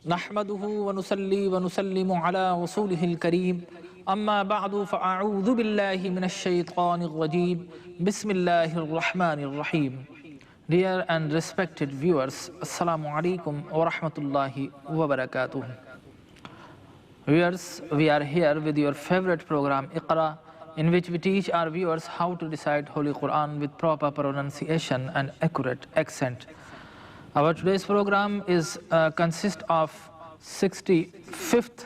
नहमदुहु व नुसल्ली व नुसल्लिमु अला रसूलिहिल करीम अम्मा बअदु फ़अऊज़ु बिल्लाहि मिनश शैतानिर रजीम बिस्मिल्लाहिर रहमानिर रहीम। Dear and respected viewers, Assalamu alaikum wa rahmatullahi wa barakatuh. Viewers, we are here with your favorite program Iqra, in which we teach our viewers how to recite Holy Quran with proper pronunciation and accurate accent. Our today's program is consists of 65th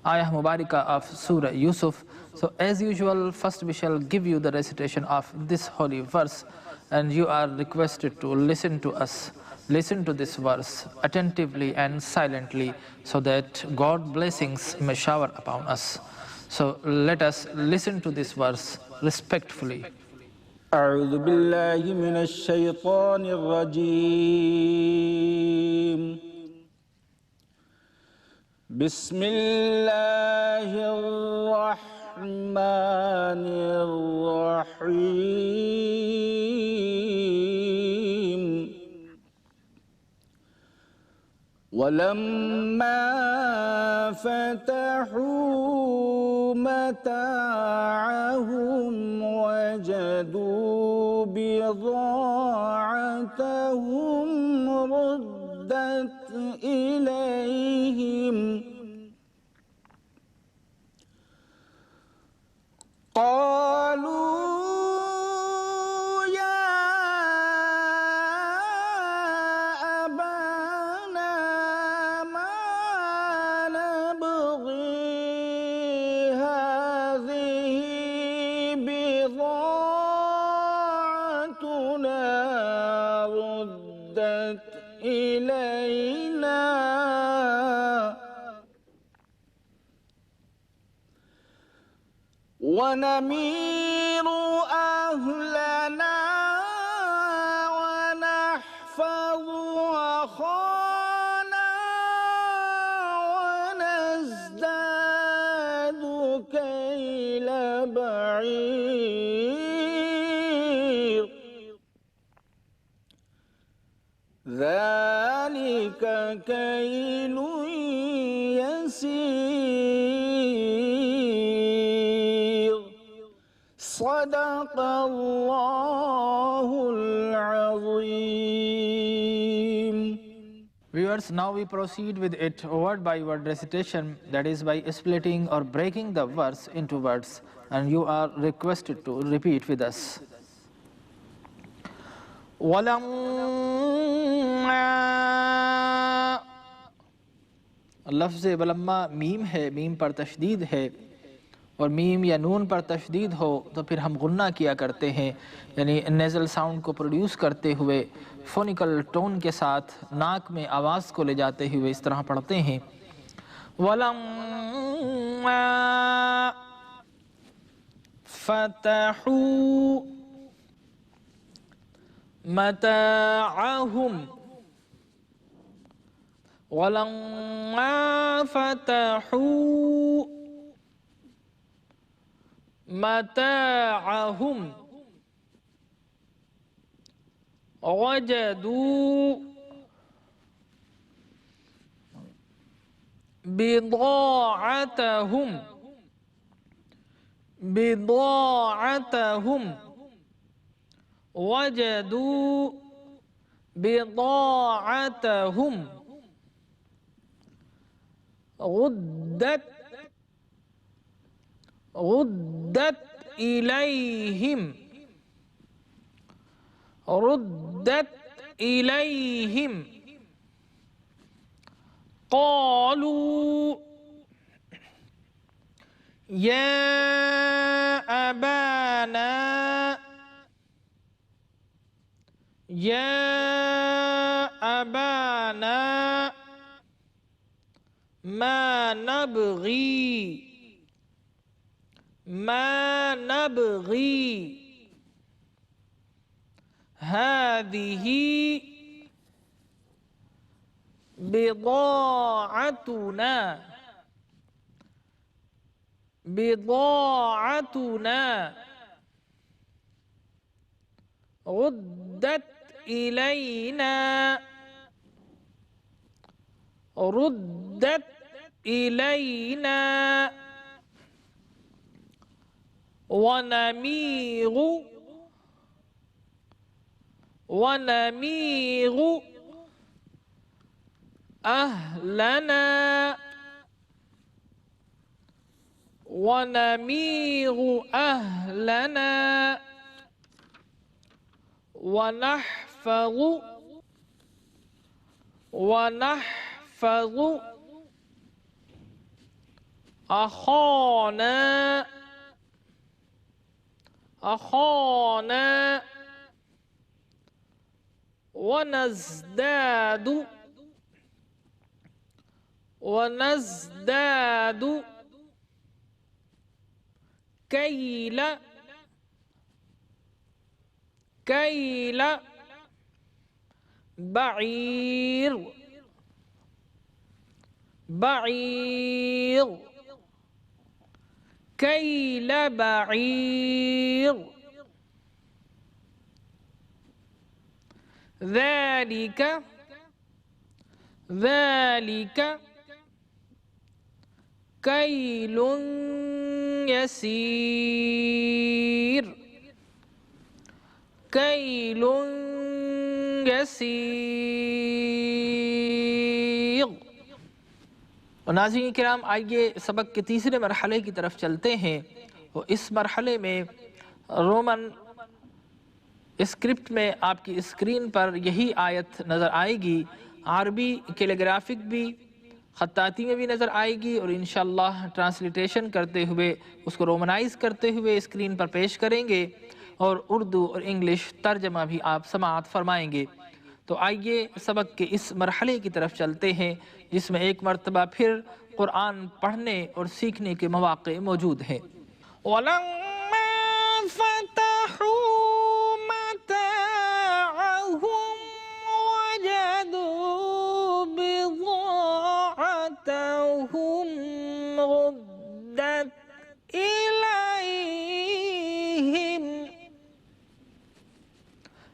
Ayah Mubaraka of Surah Yusuf. So as usual, first we shall give you the recitation of this holy verse, and you are requested to listen to us. Listen to this verse attentively and silently so that God's blessings may shower upon us. So let us listen to this verse respectfully. أعوذ بالله من الشيطان الرجيم. بسم الله الرحمن الرحيم. ولما فتحوا متاعهم وجدوا بضاعتهم ردت إليهم قالوا إلينا ونمير أهلنا ونحفظ أخانا ونزداد كيل بعير ذلك كيل يسير صدق الله العظيم. Viewers, now we proceed with it word by word recitation, that is by splitting or breaking the verse into words, and you are requested to repeat with us. वलम्मा, लफ्ज़ वलम्मा मीम है, मीम पर तशदीद है, और मीम या नून पर तशदीद हो तो फिर हम गुन्ना किया करते हैं, यानी नेज़ल साउंड को प्रोड्यूस करते हुए फोनिकल टोन के साथ नाक में आवाज़ को ले जाते हुए इस तरह पढ़ते हैं। वलम्मा फ़तहू मताअहुम, वलम्मा फ़तहू मताअहुम वजदू बिदाअतहुम वजदू बिदाअतहुम ردت إليهم قالوا يا أبانا ما نبغي هذه بضاعتنا ردت إلينا ردت إلينا ونميغ أهلنا ونميغ أهلنا ونحفظ أخانا ونزداد كيل بعير كيل بعير ذلك كيل يسير और नाज़रीन किराम, आइए सबक के तीसरे मरहले की तरफ चलते हैं। और इस मरहले में रोमन स्क्रिप्ट में आपकी स्क्रीन पर यही आयत नज़र आएगी। अरबी कैलीग्राफिक भी, ख़त्ताती में भी नज़र आएगी और इंशाअल्लाह ट्रांसलेशन करते हुए उसको रोमनाइज करते हुए स्क्रीन पर पेश करेंगे और उर्दू और इंग्लिश तर्जमा भी आप समाअत फरमाएंगे। तो आइए सबक के इस मरहले की तरफ चलते हैं जिसमें एक मरतबा फिर कुरान पढ़ने और सीखने के मौक़े मौजूद हैं।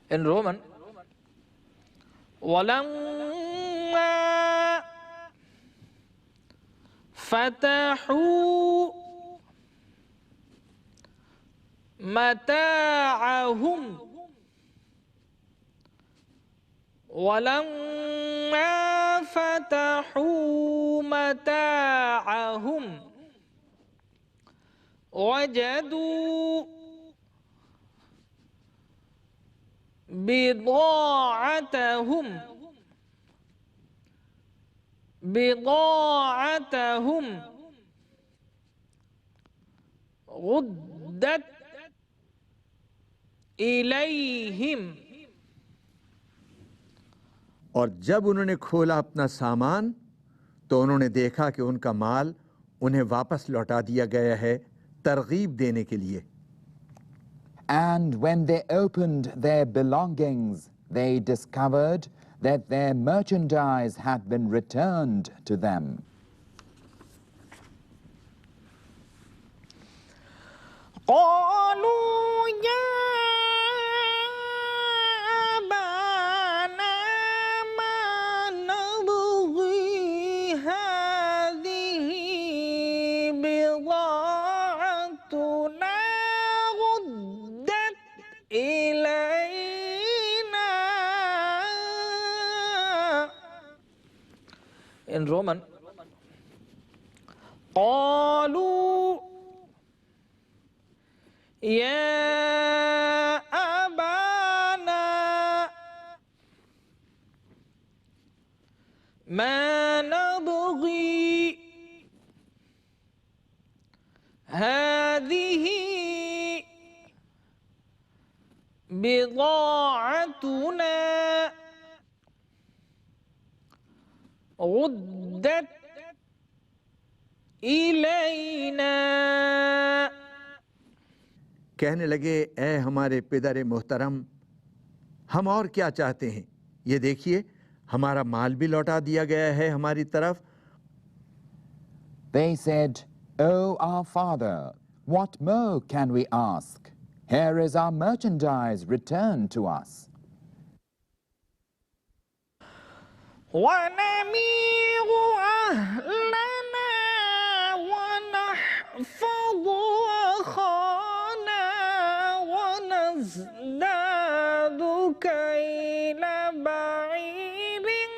In Roman, وَلَمَّا فَتَحُوا مَتَاعَهُمْ وَجَدُوا بضاعتهم ردت إليهم। और जब उन्होंने खोला अपना सामान तो उन्होंने देखा कि उनका माल उन्हें वापस लौटा दिया गया है तरगीब देने के लिए। And when they opened their belongings, they discovered that their merchandise had been returned to them. قالوا يا أبانا ما نبغي هذه بضاعتنا ردت إلينا. In Roman, قالوا يا أبانا ما نبغي هذه بضاعتنا ردت إلينا. कहने लगे, ऐ हमारे पिदर मोहतरम, हम और क्या चाहते हैं? ये देखिए, हमारा माल भी लौटा दिया गया है हमारी तरफ। They said, "O our father, what more can we ask? Here is our merchandise returned to us." वनमीगु अहलना वनहफ़ज़ु अख़ाना वनज़्दादु cal बईरिन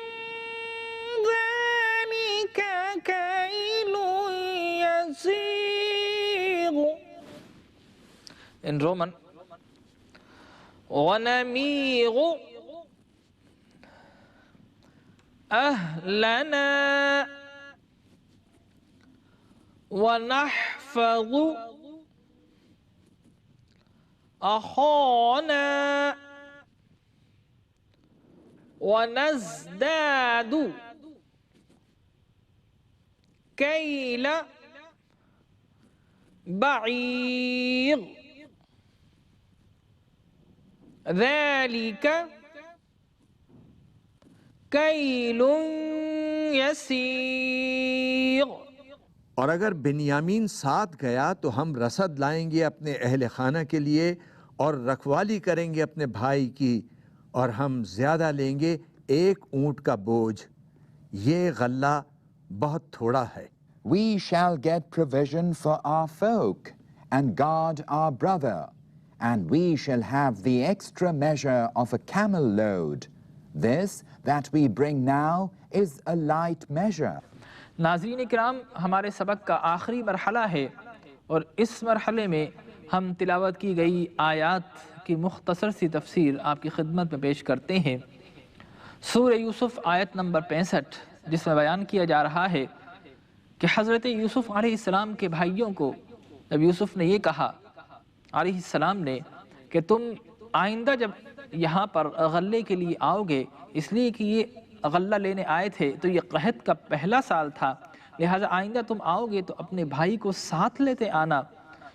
ज़ालिका कैलुन यसीर. In Roman, वनमीगु अहलना वनहफ़ज़ु अख़ाना वनज़्दादु कैल बईर ज़ालिका कैलुन यसीर. और अगर बिन्यामीन साथ गया तो हम रसद लाएंगे अपने अहल खाना के लिए और रखवाली करेंगे अपने भाई की, और हम ज़्यादा लेंगे एक ऊँट का बोझ. ये गल्ला बहुत थोड़ा है. We shall get provision for our folk and guard our brother, and we shall have the extra measure of a camel load. This that we bring now is a light measure. नाज़रीन किराम, हमारे सबक का आखिरी मरहला है और इस मरहले में हम तिलावत की गई आयात की मुख्तसर सी तफसीर आपकी खिदमत में पेश करते हैं. सूरह यूसुफ आयत नंबर 65, जिसमें बयान किया जा रहा है कि हज़रत यूसुफ अलैहिस्सलाम के भाइयों को जब यूसुफ ने ये कहा अलैहिस्सलाम ने कि तुम आइंदा जब यहाँ पर गल्ले के लिए आओगे, इसलिए कि ये गल्ला लेने आए थे तो ये कहत का पहला साल था, लिहाजा आइंदा तुम आओगे तो अपने भाई को साथ लेते आना.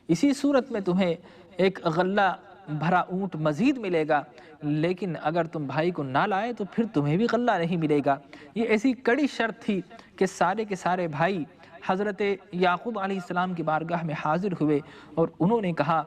इसी सूरत में तुम्हें एक गल्ला भरा ऊँट मज़ीद मिलेगा, लेकिन अगर तुम भाई को ना लाए तो फिर तुम्हें भी गल्ला नहीं मिलेगा. ये ऐसी कड़ी शर्त थी कि सारे के सारे भाई हज़रत याक़ूब अलैहिस्सलाम की बारगाह में हाजिर हुए और उन्होंने कहा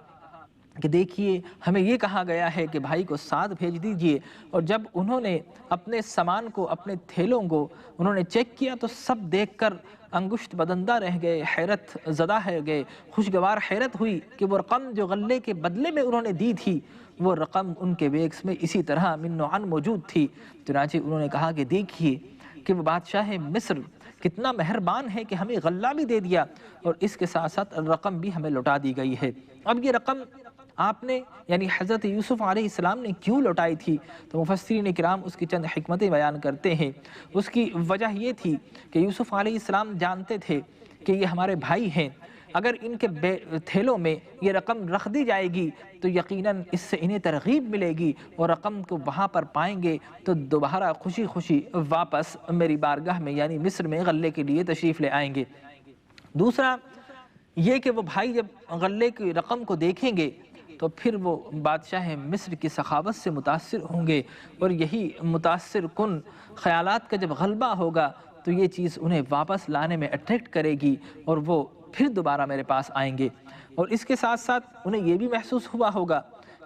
कि देखिए, हमें ये कहा गया है कि भाई को साथ भेज दीजिए. और जब उन्होंने अपने सामान को, अपने थैलों को उन्होंने चेक किया तो सब देखकर अंगुश्त बदंदा रह गए, हैरत ज़दा है गए. खुशगवार हैरत हुई कि वो रकम जो गल्ले के बदले में उन्होंने दी थी वो रकम उनके बैग्स में इसी तरह मिन्नोअन मौजूद थी. चुनांचे उन्होंने कहा कि देखिए कि वो बादशाह मिस्र कितना मेहरबान है कि हमें गल्ला भी दे दिया और इसके साथ साथ रकम भी हमें लौटा दी गई है. अब ये रकम आपने यानी हज़रत यूसुफ अलैहिस्सलाम ने क्यों लौटाई थी, तो मुफस्सिरीन किराम उसकी चंद हिकमतें बयान करते हैं. उसकी वजह ये थी कि यूसुफ अलैहिस्सलाम जानते थे कि ये हमारे भाई हैं, अगर इनके थैलों में ये रकम रख दी जाएगी तो यकीनन इससे इन्हें तरगीब मिलेगी और रकम को वहाँ पर पाएंगे तो दोबारा खुशी खुशी वापस मेरी बारगाह में यानी मिस्र में गल्ले के लिए तशरीफ़ ले आएंगे. दूसरा ये कि वो भाई जब गल्ले की रकम को देखेंगे तो फिर वो बादशाह मिस्र की सखावत से मुतासिर होंगे और यही मुतासिर कुन ख़यालात का जब गलबा होगा तो ये चीज़ उन्हें वापस लाने में अट्रैक्ट करेगी और वो फिर दोबारा मेरे पास आएंगे. और इसके साथ साथ उन्हें ये भी महसूस हुआ होगा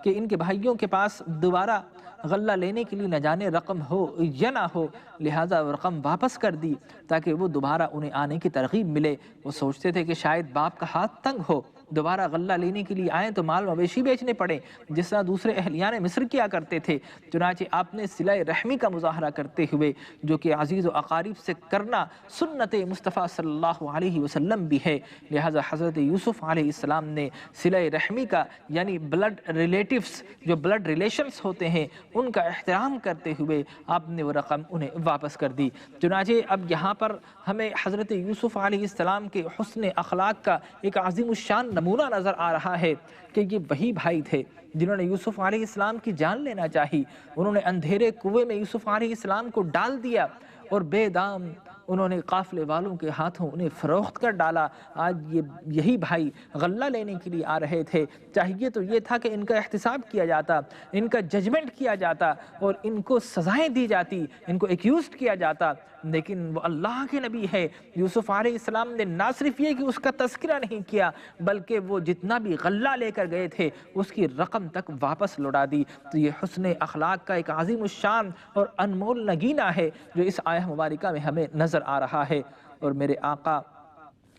कि इनके भाइयों के पास दोबारा गल्ला लेने के लिए न जाने रकम हो या ना हो, लिहाजा रकम वापस कर दी ताकि वो दोबारा उन्हें आने की तरगीब मिले. वो सोचते थे कि शायद बाप का हाथ तंग हो, दोबारा गल्ला लेने के लिए आए तो माल मवेशी बेचने पड़े जिस तरह दूसरे अहलियान मिस्र किया करते थे. चुनांचे आपने सिलाए रहमी का मुजाहरा करते हुए, जो कि अजीज़ व अकारीब से करना सुन्नत मुस्तफ़ा सल्लल्लाहु अलैहि वसल्लम भी है, लिहाजा हज़रत यूसुफ अलैहिस्सलाम ने सिलाए रहमी का यानी ब्लड रिलेटिव्स जो ब्लड रिलेशंस होते हैं उनका एहतराम करते हुए आपने वो रकम उन्हें वापस कर दी. चुनांचे अब यहाँ पर हमें हज़रत यूसुफ अलैहिस्सलाम के हुस्न अखलाक का एक अज़ीमुश्शान नमूना नज़र आ रहा है कि ये वही भाई थे जिन्होंने यूसुफ अलैहिस्सलाम की जान लेना चाही. उन्होंने अंधेरे कुएं में यूसुफ अलैहिस्सलाम को डाल दिया और बेदाम उन्होंने काफ़िले वालों के हाथों उन्हें फ़रोख्त कर डाला. आज यही भाई गल्ला लेने के लिए आ रहे थे. चाहिए तो ये था कि इनका एहतिसाब किया जाता, इनका जजमेंट किया जाता और इनको सज़ाएं दी जाती, इनको एक्यूज़ किया जाता, लेकिन वो अल्लाह के नबी है। यूसुफ अलैहिस्सलाम ने ना सिर्फ ये कि उसका तज़किरा नहीं किया, बल्कि वो जितना भी गल्ला लेकर गए थे उसकी रकम तक वापस लौटा दी। तो ये हुस्न अखलाक का एक अज़ीम शान और अनमोल नगीना है जो इस आयत मुबारका में हमें नज़र आ रहा है। और मेरे आका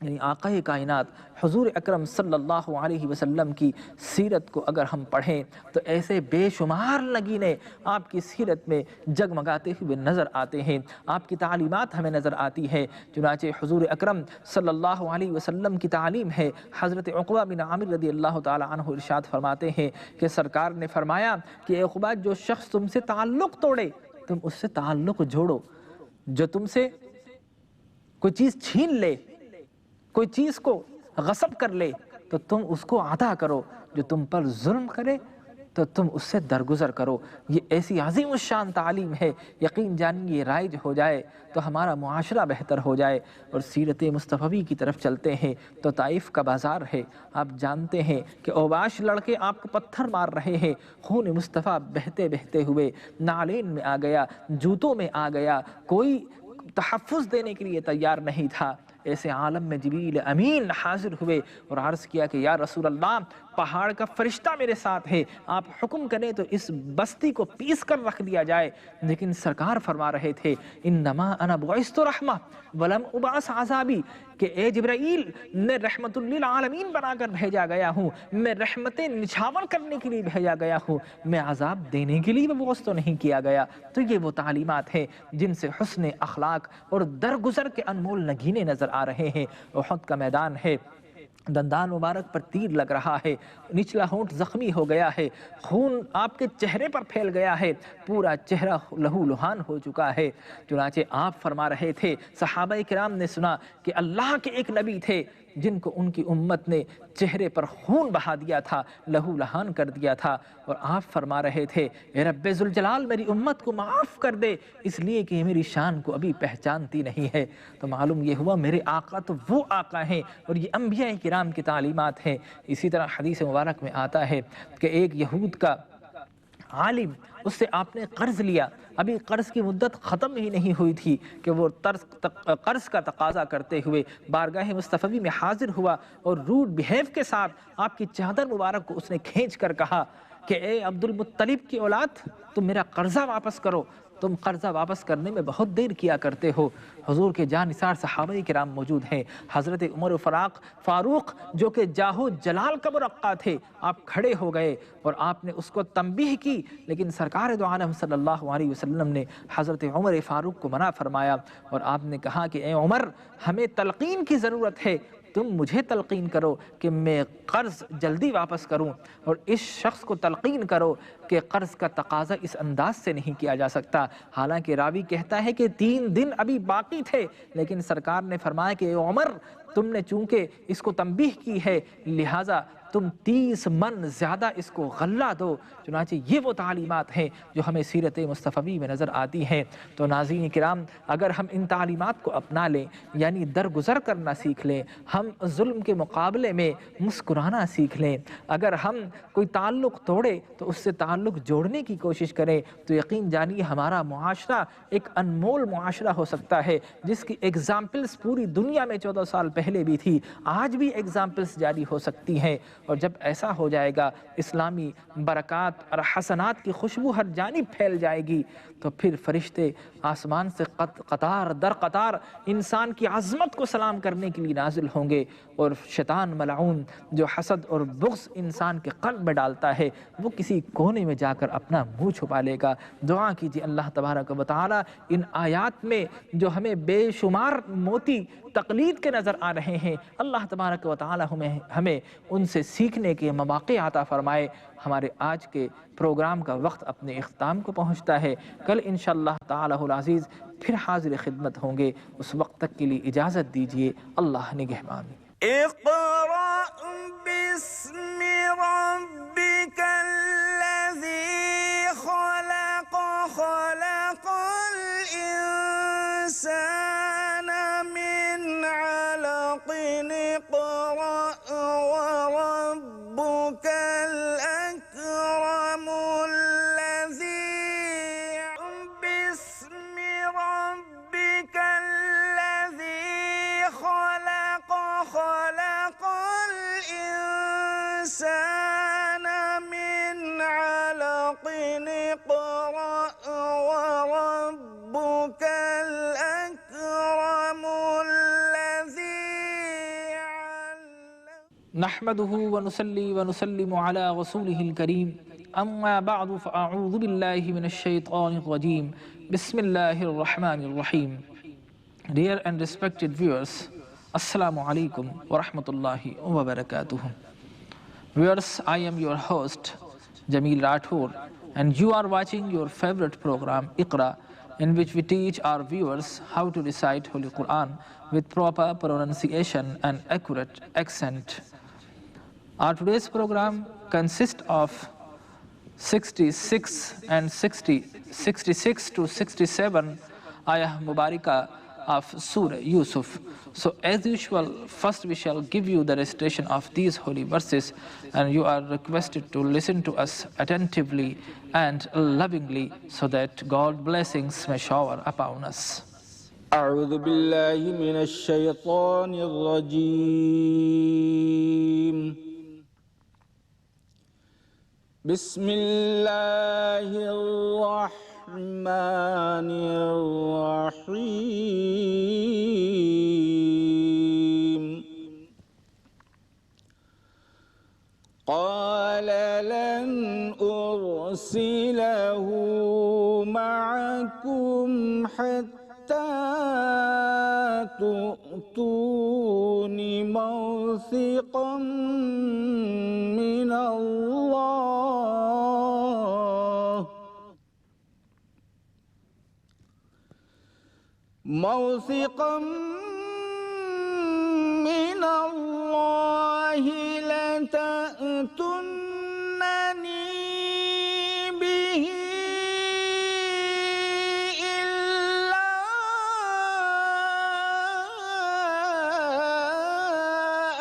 यानी आक़ाए कायनात हुज़ूर अकरम सल्लल्लाहु अलैहि वसल्लम की सीरत को अगर हम पढ़ें तो ऐसे बेशुमार नगीने आपकी सीरत में जगमगाते हुए नज़र आते हैं, आपकी तालीमात हमें नज़र आती है। चुनांचे हुज़ूर अकरम सल्लल्लाहु अलैहि वसल्लम की तालीम है। हज़रत उक़बा बिन आमिर रज़ियल्लाहु ताला अन्हु इरशाद फरमाते हैं कि सरकार ने फरमाया कि उक़बा, जो शख्स तुमसे ताल्लुक़ तोड़े तुम उससे ताल्लुक़ जोड़ो, जो तुमसे कोई चीज़ छीन ले, कोई चीज़ को गसब कर ले तो तुम उसको अता करो, जो तुम पर जुल्म करे तो तुम उससे दरगुजर करो। ये ऐसी अज़ीम शान तालीम है, यकीन जानिए ये राइज हो जाए तो हमारा मुआशरा बेहतर हो जाए। और सीरत मुस्तफ़वी की तरफ चलते हैं तो ताइफ का बाज़ार है। आप जानते हैं कि ओबाश लड़के आपको पत्थर मार रहे हैं, खून मुस्तफ़ा बहते बहते हुए नालेन में आ गया, जूतों में आ गया, कोई तहफ़्फ़ुज़ देने के लिए तैयार नहीं था। ऐसे आलम में जिब्रील अमीन हाजिर हुए और अर्ज़ किया कि या रसूल अल्लाह, पहाड़ का फरिश्ता मेरे साथ है, आप हुक्म करें तो इस बस्ती को पीस कर रख दिया जाए। लेकिन सरकार फरमा रहे थे इन्नमा अना बुइस्तु रहमा वलम उबास अज़ाबी, कि ए जिब्राईल, मैं रहमतुल लिल आलमीन बनाकर भेजा गया हूँ, मैं रहमतें निछावर करने के लिए भेजा गया हूँ, मैं अजाब देने के लिए मबऊस तो नहीं किया गया। तो ये वो तालीमात हैं जिनसे हुस्न अखलाक और दरगुजर के अनमोल नगीने नज़र आ रहे हैं। उहद का मैदान है, दंदान मुबारक पर तीर लग रहा है, निचला होंठ जख्मी हो गया है, खून आपके चेहरे पर फैल गया है, पूरा चेहरा लहू लुहान हो चुका है। चुनांचे आप फरमा रहे थे, सहाबा किराम ने सुना कि अल्लाह के एक नबी थे जिनको उनकी उम्मत ने चेहरे पर खून बहा दिया था, लहू लहान कर दिया था। और आप फरमा रहे थे ए रब्बे ज़ुल जलाल, मेरी उम्मत को माफ़ कर दे, इसलिए कि मेरी शान को अभी पहचानती नहीं है। तो मालूम ये हुआ मेरे आका तो वो आका हैं और ये अम्बिया किराम की तालीमात हैं। इसी तरह हदीस मुबारक में आता है कि एक यहूद का आलिम, उससे आपने कर्ज लिया, अभी कर्ज की मुद्दत ख़त्म ही नहीं हुई थी कि वो कर्ज का तकाजा करते हुए बारगाह मुस्तफ़वी में हाजिर हुआ और रूड बिहेव के साथ आपकी चादर मुबारक को उसने खींच कर कहा कि ए अब्दुल मुत्तलिब की औलाद, तुम मेरा कर्जा वापस करो, तुम कर्जा वापस करने में बहुत देर किया करते हो। हुजूर के जानिसार सहाबा किराम मौजूद हैं, हज़रत उमर फ़ारूक जो कि जाहो जलाल का मुरक्का थे, आप खड़े हो गए और आपने उसको तंबीह की, लेकिन सरकार दो आलम सल्लल्लाहु अलैहि वसल्लम ने हज़रत उमर फ़ारूक को मना फरमाया और आपने कहा कि ए उमर, हमें तलकीन की ज़रूरत है, तुम मुझे तलकीन करो कि मैं कर्ज़ जल्दी वापस करूं, और इस शख्स को तलकीन करो कि कर्ज़ का तकाजा इस अंदाज से नहीं किया जा सकता। हालांकि रावी कहता है कि 3 दिन अभी बाकी थे, लेकिन सरकार ने फरमाया कि उमर, तुमने चूंकि इसको तंबीह की है, लिहाजा तुम 30 मन ज़्यादा इसको गल्ला दो। चुनांचे ये वो तालीमात हैं जो हमें सीरत मुस्तफ़वी में नज़र आती हैं। तो नाज़रीन किराम, अगर हम इन तालीमात को अपना लें, यानी दरगुजर करना सीख लें, हम जुल्म के मुकाबले में मुस्कुराना सीख लें, अगर हम कोई ताल्लुक़ तोड़े तो उससे ताल्लुक़ जोड़ने की कोशिश करें, तो यकीन जानिए हमारा मुआशरा एक अनमोल मुआशरा हो सकता है, जिसकी एग्ज़ाम्पल्स पूरी दुनिया में 14 साल पहले भी थी, आज भी एग्ज़ाम्पल्स जारी हो सकती हैं। और जब ऐसा हो जाएगा, इस्लामी बरक़ात और हसनात की खुशबू हर जानिब फैल जाएगी, तो फिर फरिश्ते आसमान से कतार दर कतार इंसान की अज़मत को सलाम करने के लिए नाजिल होंगे, और शैतान मलऊन जो हसद और बुग़्ज़ इंसान के क़ल्ब में डालता है, वो किसी कोने में जाकर अपना मुँह छुपा लेगा। दुआ कीजिए अल्लाह तबारक व तआला इन आयात में जो हमें बेशुमार मोती तक़लीद के नज़र आ रहे हैं, अल्लाह तबारक व तआला हमें उनसे सीखने के मौक़े अता फ़रमाए। हमारे आज के प्रोग्राम का वक्त अपने इख्तिताम को पहुँचता है। कल इंशाअल्लाह ताला अज़ीज़ फिर हाज़िर खिदमत होंगे। उस वक्त तक के लिए इजाज़त दीजिए। अल्लाह निगहबान। इक़रा बिस्मि रब्बिकल्लज़ी ख़लक़ ख़लक़ल इंसाना मिन अलक़िन इक़रा वरब्बुकल अकरमुल्लज़ी बिस्मि रब्बिक नहमदुहु व नुसल्ली व नुसल्लिमु अला रसूलिहिल करीम अम्मा बअदु फ़अऊज़ु बिल्लाहि मिनश शैतानिर रजीम बिस्मिल्लाहिर रहमानिर रहीम। Dear and respected viewers, Assalamu alaikum wa rahmatullahi wa barakatuh. Viewers, I am your host Jamil Rathore and you are watching your favorite program Iqra, in which we teach our viewers how to recite Holy Quran with proper pronunciation and accurate accent. Our today's program consists of 66 to 67 ayah mubarika of Surah Yusuf. So as usual, first we shall give you the recitation of these holy verses, and you are requested to listen to us attentively and lovingly so that God's blessings may shower upon us. أعوذ بالله من الشيطان الرجيم. بسم الله الرحمن الرحيم. قال لن أرسله معكم حتى تؤتون موثقا من الله لتأتونني به إلا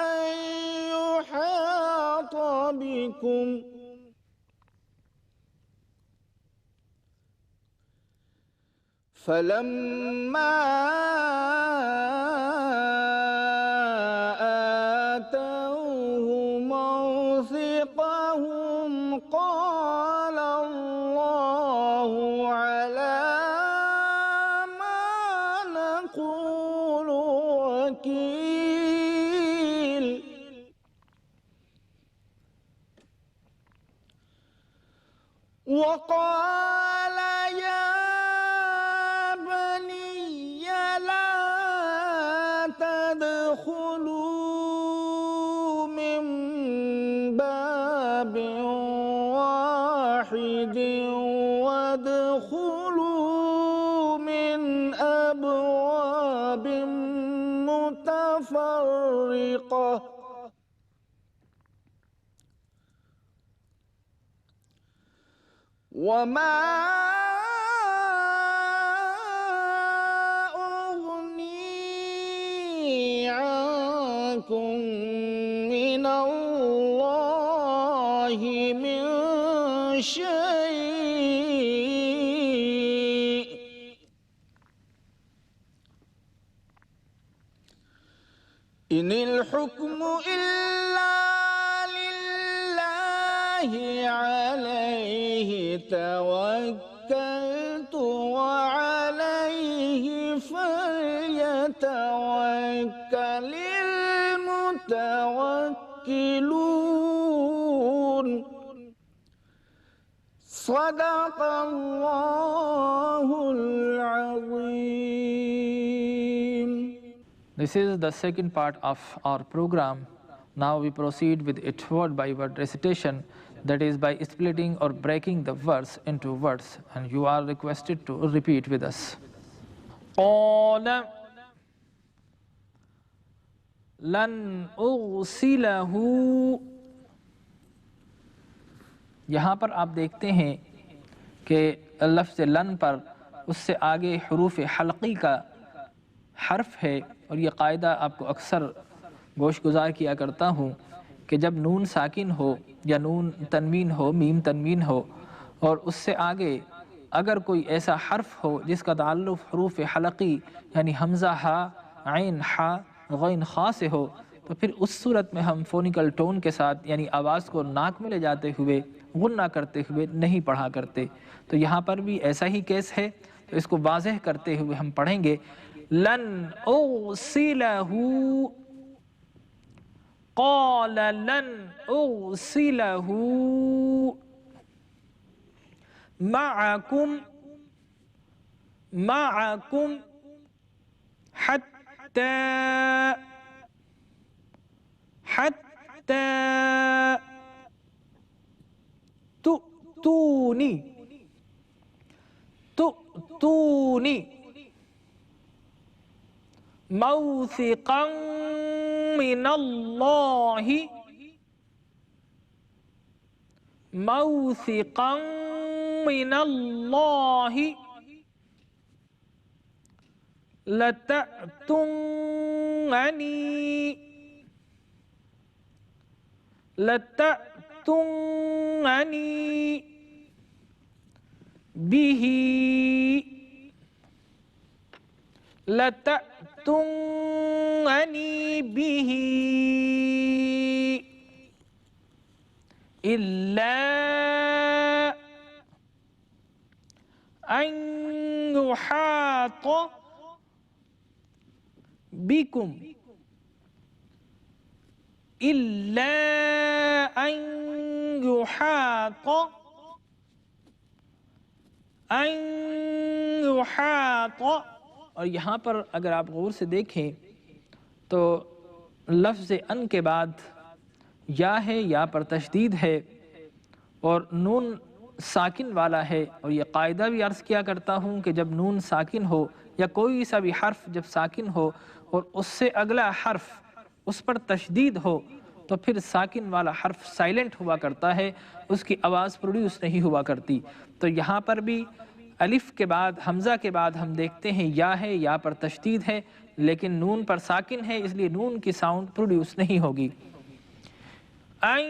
أن يحاط بكم فلما آتوه موثقهم قال الله على ما نقول وكيل. وقال يا بني لا تدخلوا من باب واحد وادخلوا من أبواب متفرقة وما أغني عنكم من الله من شيء إن الحكم إلا لله عليه توكلت وعليه فليتوكل المتوكلون. صدق الله العظيم. This is the second part of our program. Now we proceed with it word by word recitation, that is by splitting or breaking the verse into words, and you are requested to repeat with us. قال لن أرسله. यहाँ पर आप देखते हैं कि लफ्ज़ लन पर उससे आगे हरूफ हल्की का हर्फ है, और ये कायदा आपको अक्सर गोशगुजार किया करता हूँ कि जब नून साकिन हो या नून तनवीन हो, मीम तनवीन हो, और उससे आगे अगर कोई ऐसा हर्फ हो जिसका ताल्लुक़ हरूफ हल्की यानी हमज़ा हा, ऐन हा, गैन खा से हो, तो फिर उस सूरत में हम फोनिकल टोन के साथ यानी आवाज़ को नाक में ले जाते हुए गुन्ना करते हुए नहीं पढ़ा करते। तो यहाँ पर भी ऐसा ही केस है, तो इसको वाज़ेह करते हुए हम पढ़ेंगे लन उरसिलहू क़ाल लन उर्सिलहू मअकुम हत्ता तु'तूनी मौसिक़न मिनल्लाहि लतअतुन्नी बिही इल्ला अन युहात बिकुम और यहाँ पर अगर आप गौर से देखें तो लफ्ज़ अन के बाद या है, या पर तशदीद है और नून साकिन वाला है। और ये कायदा भी अर्ज़ किया करता हूँ कि जब नून साकिन हो या कोई सा भी हर्फ जब साकिन हो और उससे अगला हर्फ उस पर तशदीद हो तो फिर साकिन वाला हर्फ साइलेंट हुआ करता है, उसकी आवाज़ प्रोड्यूस नहीं हुआ करती। तो यहाँ पर भी अलिफ के बाद हमज़ा के बाद हम देखते हैं या है, या पर तशदीद है, लेकिन नून पर साकिन है, इसलिए नून की साउंड प्रोड्यूस नहीं होगी। अन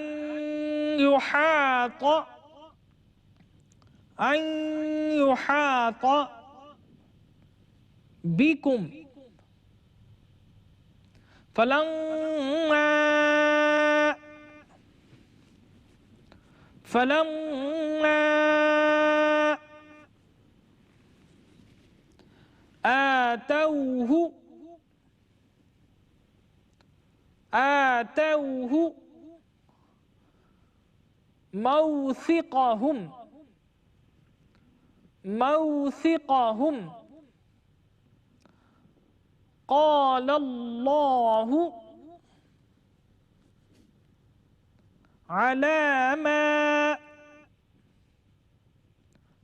युहात बिकुम फलम्मा आतौहु मौसिक़हुम क़ालल्लाहु अला मा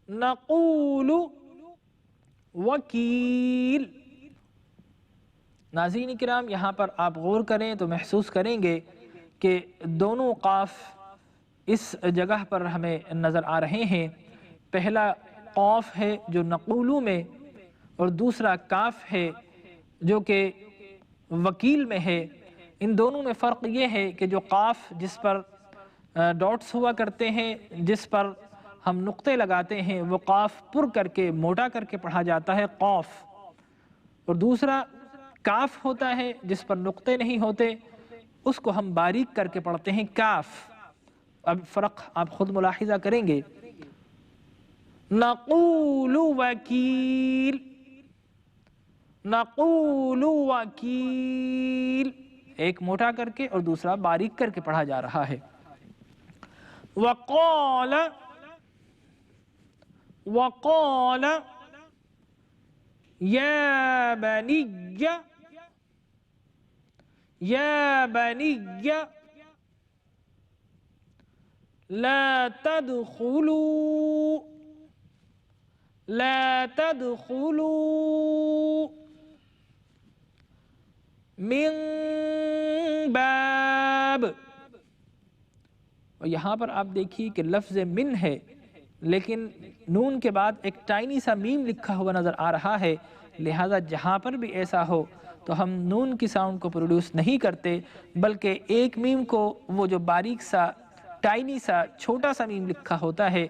नक़ूलु वकील। नाज़रीन किराम, यहाँ पर आप गौर करें तो महसूस करेंगे कि दोनों काफ इस जगह पर हमें नज़र आ रहे हैं। पहला काफ है जो नक़ूलू में और दूसरा काफ है जो कि वकील में है। इन दोनों में फ़र्क ये है कि जो काफ जिस पर डॉट्स हुआ करते हैं, जिस पर हम नुक्ते लगाते हैं, वो काफ पुर करके मोटा करके पढ़ा जाता है कौफ, और दूसरा काफ होता है जिस पर नुक्ते नहीं होते, उसको हम बारीक करके पढ़ते हैं काफ। अब फ़र्क आप खुद मुलाहिज़ा करेंगे। नक़ूलु वकील, नक़ूलु वकील, एक मोटा करके और दूसरा बारीक करके पढ़ा जा रहा है। वक़ाल वक़ाल या बनिय्य ला तदखुलू मिन बाब। और यहाँ पर आप देखिए कि लफ्ज़ मिन है, लेकिन नून के बाद एक टाइनी सा मीम लिखा हुआ नज़र आ रहा है। लिहाजा जहाँ पर भी ऐसा हो तो हम नून की साउंड को प्रोड्यूस नहीं करते, बल्कि एक मीम को, वो जो बारीक सा टाइनी सा छोटा सा मीम लिखा होता है,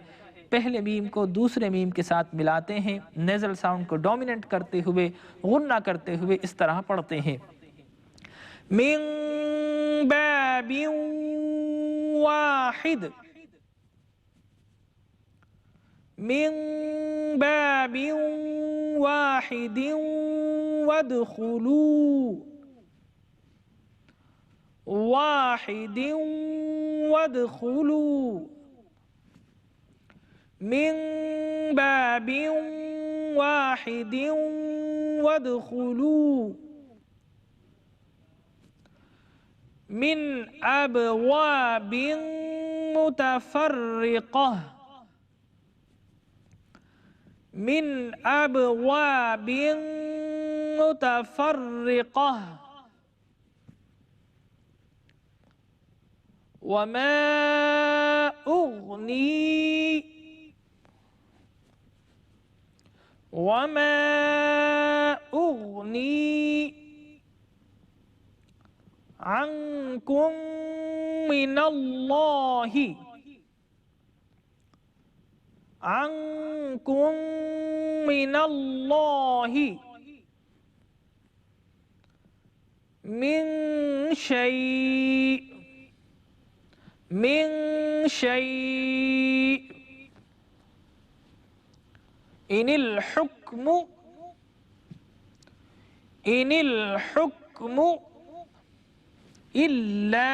पहले मीम को दूसरे मीम के साथ मिलाते हैं, नेज़ल साउंड को डोमिनेंट करते हुए, गुन्ना करते हुए इस तरह पढ़ते हैं। मिन बाबिन वाहिद, मिन बाबिन वाहिदिन वदखुलू واحد وادخلوا من باب واحد وادخلوا من أبواب متفرقة من أبواب متفرقة وما أغني عنكم من الله من شيء إن الحكم إلا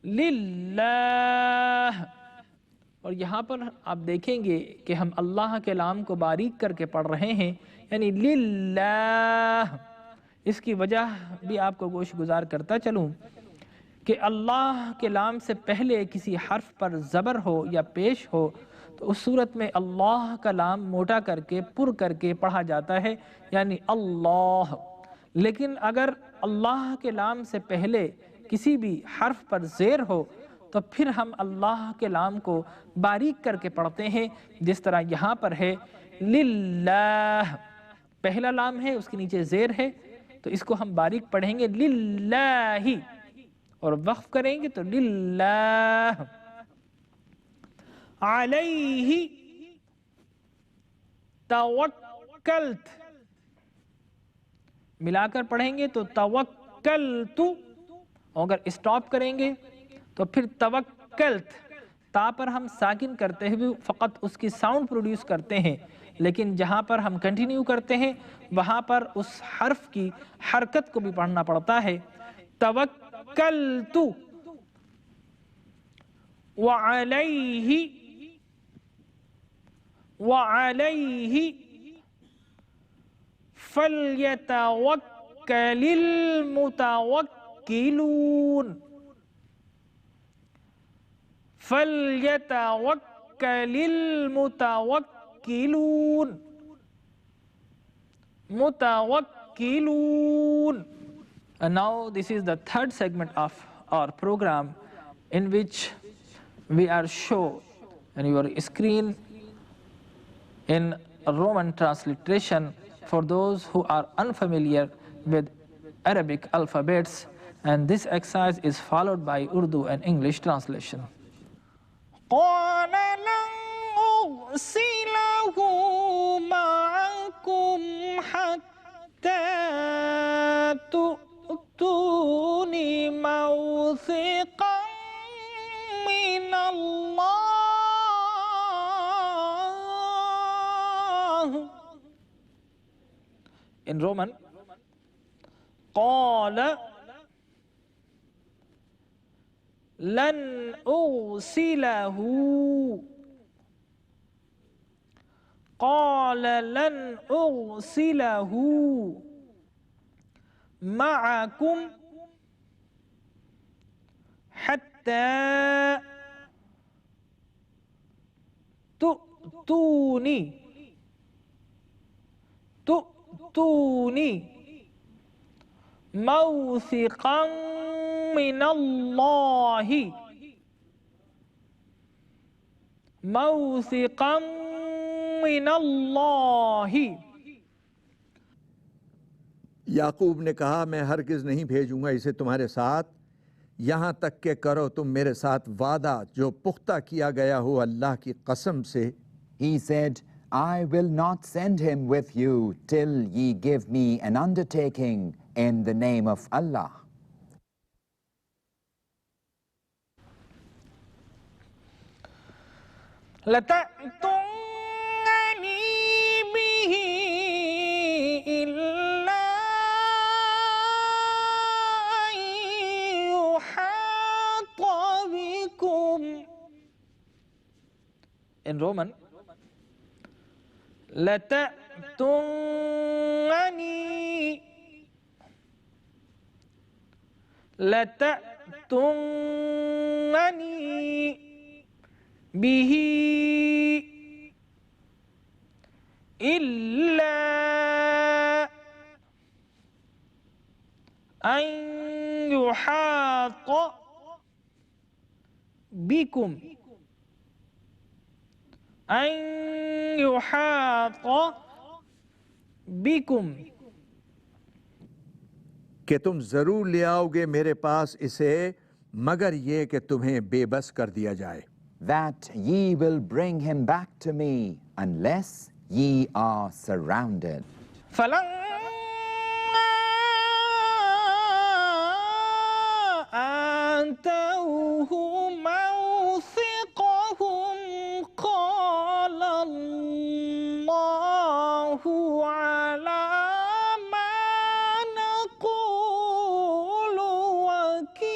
लिल्लाह। और यहाँ पर आप देखेंगे कि हम अल्लाह के नाम को बारीक करके पढ़ रहे हैं, यानी लिल्लाह। इसकी वजह भी आपको गोश गुजार करता चलूँ कि अल्लाह के नाम से पहले किसी हर्फ पर ज़बर हो या पेश हो तो उस सूरत में अल्लाह का नाम मोटा करके पुर करके पढ़ा जाता है, यानी अल्लाह। लेकिन अगर अल्लाह के नाम से पहले किसी भी हर्फ पर ज़ेर हो तो फिर हम अल्लाह के नाम को बारीक करके पढ़ते हैं, जिस तरह यहाँ पर है लिल्लाह। पहला नाम है, उसके नीचे ज़ेर है, तो इसको हम बारीक पढ़ेंगे लिल्लाही, और वक्फ करेंगे तो लिल्लाह। अलैहि तवक्कल्त, मिलाकर पढ़ेंगे तो तवक्कलतु, अगर स्टॉप करेंगे तो फिर तवक्कल्त। ता पर हम साकिन करते हुए फ़कत उसकी साउंड प्रोड्यूस करते हैं, लेकिन जहाँ पर हम कंटिन्यू करते हैं वहाँ पर उस हर्फ की हरकत को भी पढ़ना पड़ता है। तवक्कलतु वअलैहि फल्यतवक्कलिल मुतवक्किलून, फल्यतवक्कलिल मुतवक्किलून, मुतवक्किलून। And now this is the third segment of our program, in which we are shown on your screen in Roman transliteration for those who are unfamiliar with Arabic alphabets, and this exercise is followed by Urdu and English translation. قال لن أرسله معكم حتى تؤتوني موثقا من الله. In Roman, قال لن أرسله، قال لن أرسله معكم حتى تؤتوني موثقا من الله، موثقا من الله. याकूब ने कहा, मैं हरगिज़ नहीं भेजूंगा इसे तुम्हारे साथ, यहाँ तक के करो तुम मेरे साथ वादा जो पुख्ता किया गया हो अल्लाह की कसम से. He said, I will not send him with you till ye give me an undertaking in the name of Allah. لتأتون In Roman, لتأتونني به إلا أن يحاط بكم أن يحاط بكم कि तुम ज़रूर ले आओगे मेरे पास इसे मगर ये कि तुम्हें बेबस कर दिया जाए। that ye will bring him back to me unless ye are surrounded. فلما آتوه موثقهم قال الله على ما نقول وكيل.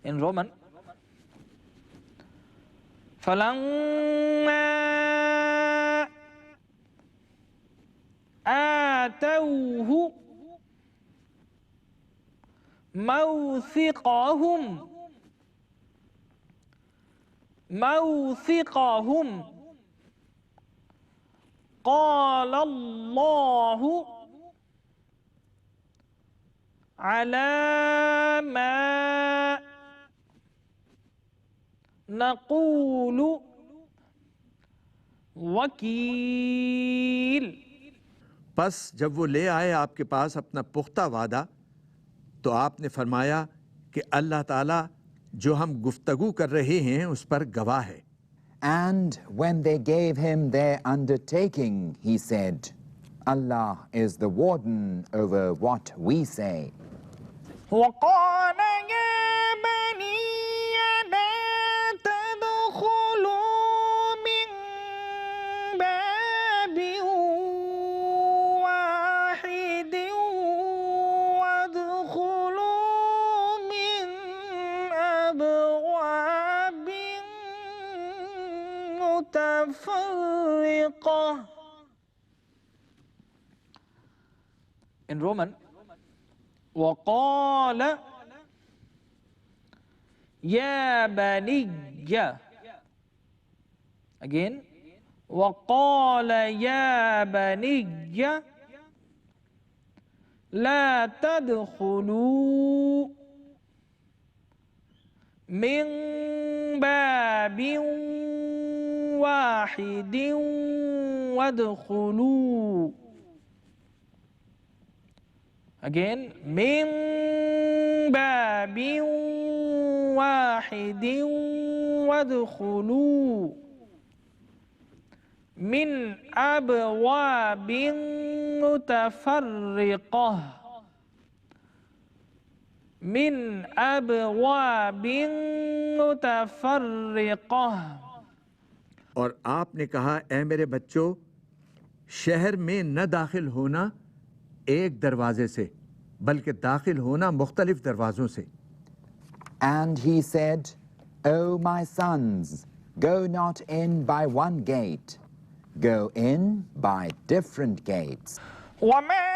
In Roman, فلما آتوه موثقهم قال الله على ما نقول वकील. बस जब वो ले आए आपके पास अपना पुख्ता वादा तो आपने फरमाया कि अल्लाह ताला जो हम गुफ्तगू कर रहे हैं उस पर गवाह है. And when they gave him their undertaking, he said, Allah is the warden over what we say. وقال يا بني لا تدخلوا من باب واحد وادخلوا من أبواب متفرقة. In Roman, وقال يا بني. Again, وقال يا بني لا تدخلوا من باب واحد وادخلوا. Again, من باب واحد وادخلوا من أبواب متفرقة من أبواب متفرقة. और आपने कहा ऐ मेरे बच्चों शहर में न दाखिल होना एक दरवाजे से बल्कि दाखिल होना मुख्तलिफ दरवाज़ों से. And he said, O my sons, go not in by one gate, go in by different gates. وما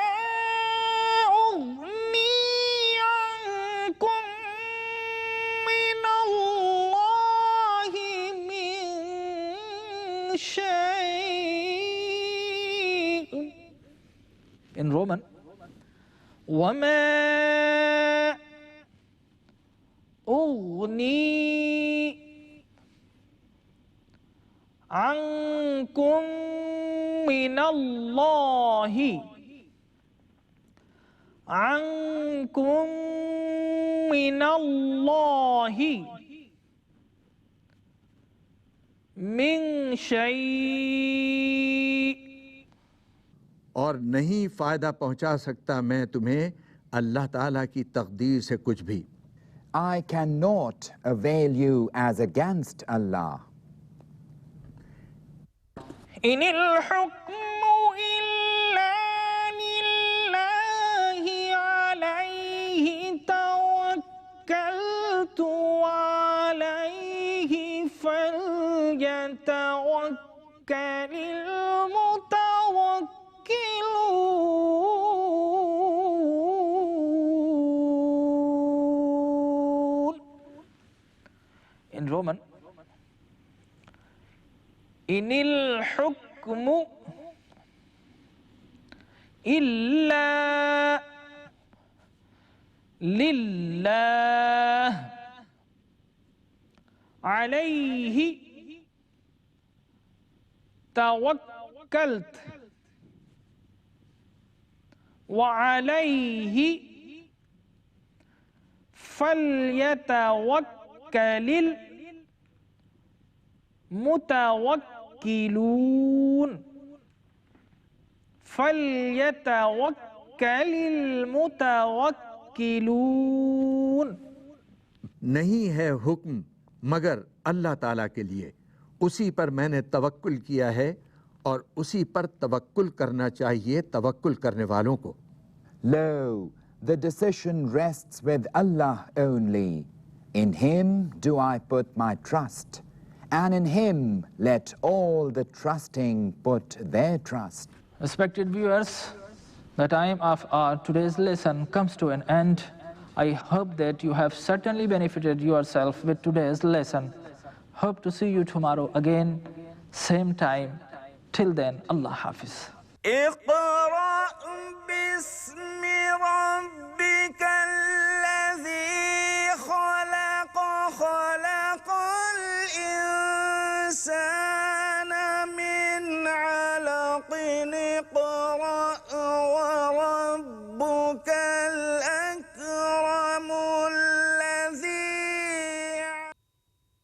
أغني عنكم من الله من شيء. In Roman, وما أغني عنكم من الله عنكم من الله من شيء. और नहीं फ़ायदा पहुंचा सकता मैं तुम्हें अल्लाह ताला की तकदीर से कुछ भी. I cannot avail you as against Allah. إن الحكم إلا لله عليه توكلت للمتوكلون. In Roman, إن الحكم إلا لله عليه توكلت وعليه فليتوكل المتوكلون. فليتوكل المتوكلون. नहीं है हुक्म मगर अल्लाह ताला के लिए, उसी पर मैंने तवक्कुल किया है और उसी पर तवक्कुल करना चाहिए तवक्कुल करने वालों को। Lo, the decision rests with Allah only. In Him do I put my trust, and in Him let all the trusting put their trust. Respected viewers, the time of our today's lesson comes to an end. I hope that you have certainly benefited yourself with today's lesson. Hope to see you tomorrow again, same time. Till then, Allah Hafiz.